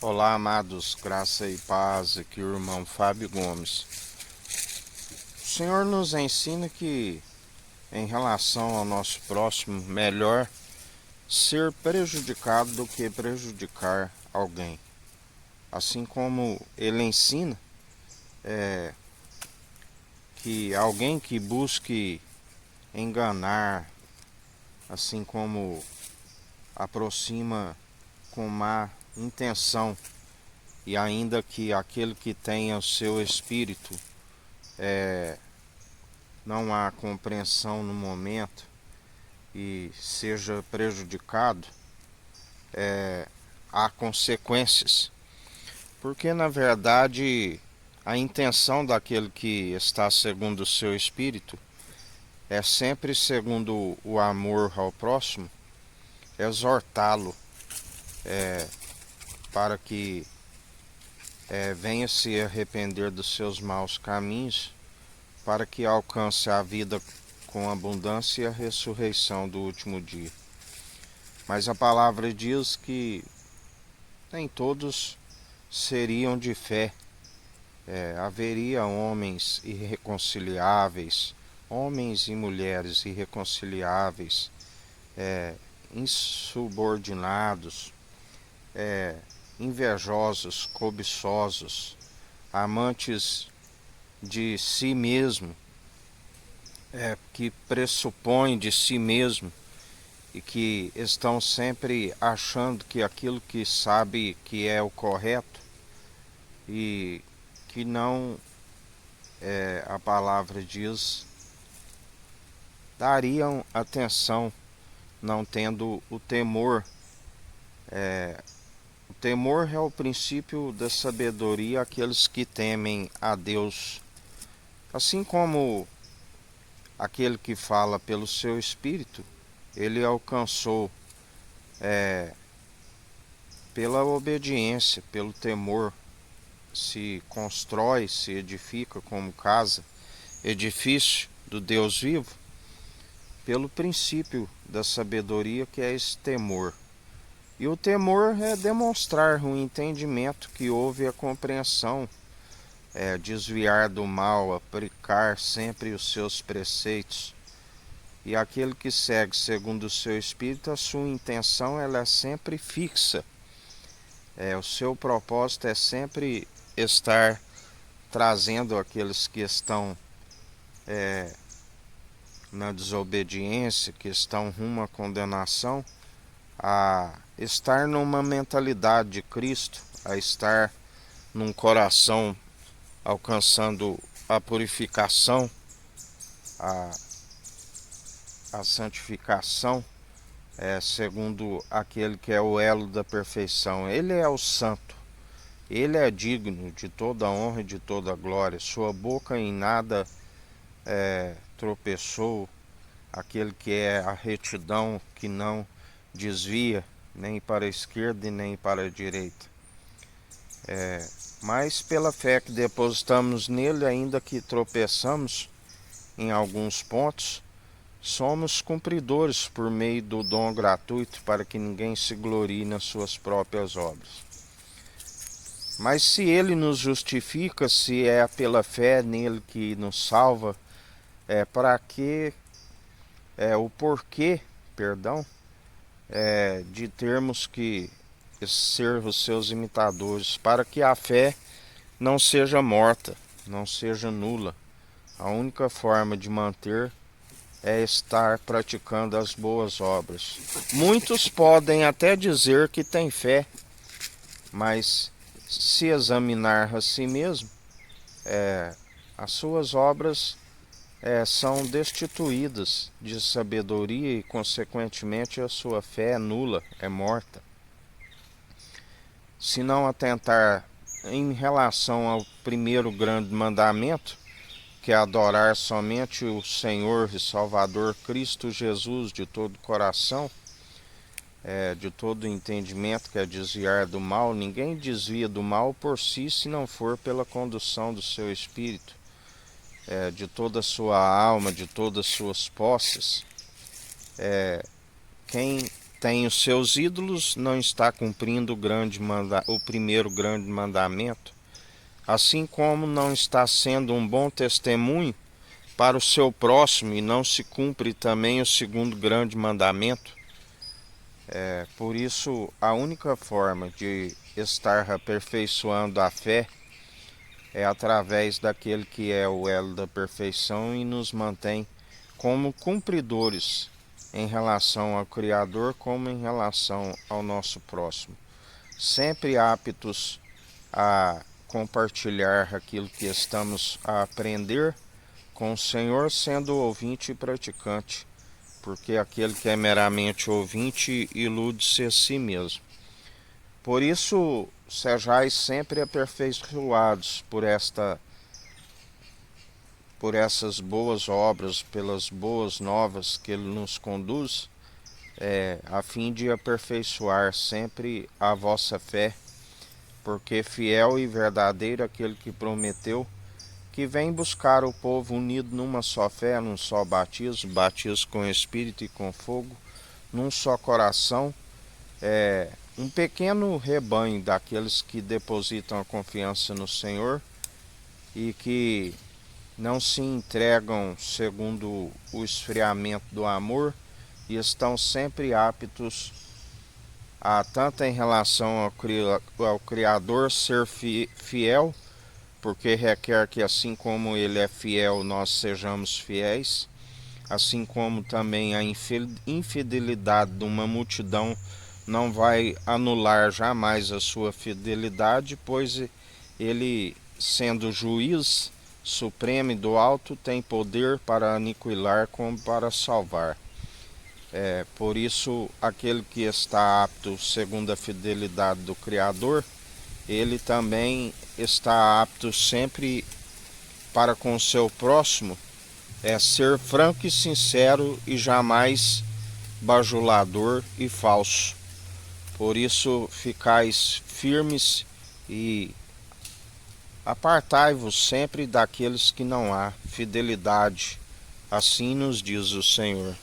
Olá, amados, graça e paz, aqui o irmão Fábio Gomes. O Senhor nos ensina que, em relação ao nosso próximo, melhor ser prejudicado do que prejudicar alguém. Assim como ele ensina que alguém que busque enganar, assim como aproxima com má intenção, e ainda que aquele que tenha o seu espírito não há compreensão no momento e seja prejudicado, há consequências. Porque, na verdade, a intenção daquele que está segundo o seu espírito é sempre segundo o amor ao próximo, exortá-lo para que venha se arrepender dos seus maus caminhos, para que alcance a vida com abundância e a ressurreição do último dia. Mas a palavra diz que nem todos seriam de fé. Haveria homens irreconciliáveis, homens e mulheres irreconciliáveis, insubordinados, invejosos, cobiçosos, amantes de si mesmo, que pressupõem de si mesmo e que estão sempre achando que aquilo que sabe que é o correto e que não, a palavra diz, dariam atenção, não tendo o temor. O temor é o princípio da sabedoria àqueles que temem a Deus. Assim como aquele que fala pelo seu espírito, ele alcançou pela obediência, pelo temor, se constrói, se edifica como casa, edifício do Deus vivo, pelo princípio da sabedoria que é esse temor. E o temor é demonstrar o entendimento que houve a compreensão, desviar do mal, aplicar sempre os seus preceitos. E aquele que segue segundo o seu espírito, a sua intenção ela é sempre fixa. O seu propósito é sempre estar trazendo aqueles que estão na desobediência, que estão rumo à condenação, a estar numa mentalidade de Cristo, a estar num coração alcançando a purificação, a, a santificação, segundo aquele que é o elo da perfeição. Ele é o santo, ele é digno de toda honra e de toda glória. Sua boca em nada tropeçou, aquele que é a retidão, que não desvia nem para a esquerda e nem para a direita. Mas pela fé que depositamos nele, ainda que tropeçamos em alguns pontos, somos cumpridores por meio do dom gratuito para que ninguém se glorie nas suas próprias obras. Mas se ele nos justifica, se é pela fé nele que nos salva, para que o porquê, perdão, de termos que ser os seus imitadores, para que a fé não seja morta, não seja nula. A única forma de manter é estar praticando as boas obras. Muitos podem até dizer que têm fé, mas se examinar a si mesmo, as suas obras são destituídas de sabedoria e, consequentemente, a sua fé é nula, é morta. Se não atentar em relação ao primeiro grande mandamento, que é adorar somente o Senhor e Salvador Cristo Jesus de todo o coração, de todo entendimento, que é desviar do mal. Ninguém desvia do mal por si, se não for pela condução do seu espírito, de toda a sua alma, de todas as suas posses. Quem tem os seus ídolos, não está cumprindo o primeiro grande mandamento, assim como não está sendo um bom testemunho para o seu próximo e não se cumpre também o segundo grande mandamento. Por isso, a única forma de estar aperfeiçoando a fé é através daquele que é o elo da perfeição e nos mantém como cumpridores em relação ao Criador como em relação ao nosso próximo, sempre aptos a compartilhar aquilo que estamos a aprender com o Senhor, sendo ouvinte e praticante, porque aquele que é meramente ouvinte ilude-se a si mesmo. Por isso, sejais sempre aperfeiçoados por essas boas obras, pelas boas novas que Ele nos conduz, a fim de aperfeiçoar sempre a vossa fé, porque fiel e verdadeiro aquele que prometeu, que vem buscar o povo unido numa só fé, num só batismo, batismo com Espírito e com fogo, num só coração, um pequeno rebanho daqueles que depositam a confiança no Senhor e que não se entregam segundo o esfriamento do amor e estão sempre aptos a, tanto em relação ao Criador, ser fiel, porque requer que assim como Ele é fiel, nós sejamos fiéis, assim como também a infidelidade de uma multidão não vai anular jamais a sua fidelidade, pois Ele, sendo juiz supremo e do alto, tem poder para aniquilar como para salvar. Por isso, aquele que está apto segundo a fidelidade do Criador, ele também está apto sempre para com o seu próximo, ser franco e sincero e jamais bajulador e falso. Por isso, ficais firmes e apartai-vos sempre daqueles que não há fidelidade. Assim nos diz o Senhor.